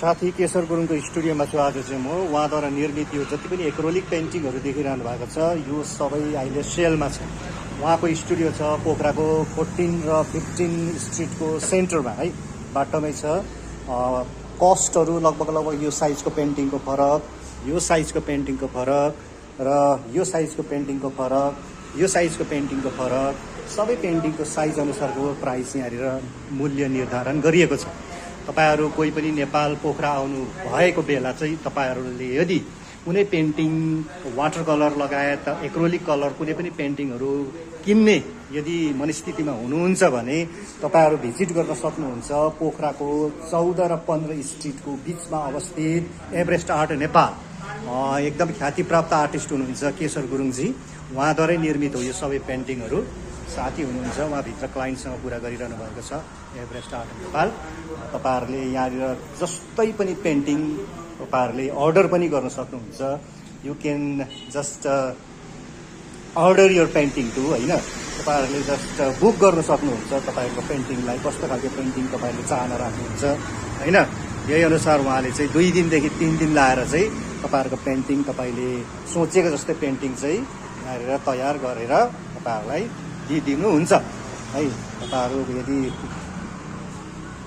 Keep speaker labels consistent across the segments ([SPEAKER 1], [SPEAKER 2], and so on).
[SPEAKER 1] साथी केशर गुरुङको स्टुडियोमा छु आज चाहिँ म। उहाँद्वारा निर्मित यो जति पनि एक्रोलिक पेन्टिङहरू देखिरहनु भएको छ यो सबै अहिले सेलमा छ। उहाँको स्टुडियो छ पोखराको 14 र 15 स्ट्रिटको सेन्टरमा है, बाटोमै छ। कस्टहरू लगभग यो साइजको पेन्टिङको फरक, यो साइजको पेन्टिङको फरक र यो साइजको पेन्टिङको फरक, यो साइजको पेन्टिङको फरक, सबै पेन्टिङको साइज अनुसारको प्राइस यहाँनिर मूल्य निर्धारण गरिएको छ। तपाईहरू कोही पनि नेपाल पोखरा आउनु भएको बेला चाहिँ तपाईहरूले यदि कुनै पेन्टिङ वाटर कलर लगायत एक्रोलिक कलर कुनै पनि पेन्टिङहरू किन्ने यदि मनस्थितिमा हुनुहुन्छ भने तपाईहरू भिजिट गर्न सक्नुहुन्छ। पोखराको 14 र 15 स्ट्रिटको बिचमा अवस्थित एभरेस्ट आर्ट नेपाल एकदम ख्यातिप्राप्त आर्टिस्ट हुनुहुन्छ केशर गुरुङजी। उहाँद्वारै निर्मित हो यो सबै पेन्टिङहरू। साथी हुनुहुन्छ, उहाँभित्र क्लाइन्टसँग कुरा गरिरहनु भएको छ एभरेस्ट आर्ट नेपाल। तपाईँहरूले यहाँनिर जस्तै पनि पेन्टिङ तपाईँहरूले अर्डर पनि गर्न सक्नुहुन्छ। You can just order your painting to होइन, तपाईँहरूले जस्ट बुक गर्न सक्नुहुन्छ तपाईँहरूको पेन्टिङलाई, कस्तो खालको पेन्टिङ तपाईँहरूले चाहना राख्नुहुन्छ होइन। यही अनुसार उहाँले चाहिँ 2 दिनदेखि 3 दिन लाएर चाहिँ तपाईँहरूको पेन्टिङ तपाईँले सोचेको जस्तै पेन्टिङ चाहिँ यहाँनिर तयार गरेर तपाईँहरूलाई दिनुहुन्छ है। तपाईँहरू यदि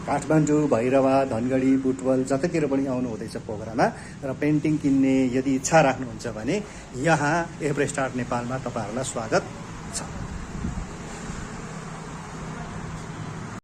[SPEAKER 1] काठमाडौँ, भैरवा, धनगढी, बुटवल जतातिर पनि आउनु हुँदैछ पोखरामा र पेन्टिङ किन्ने यदि इच्छा राख्नुहुन्छ भने यहाँ एभरेस्ट आर्ट नेपालमा तपाईँहरूलाई स्वागत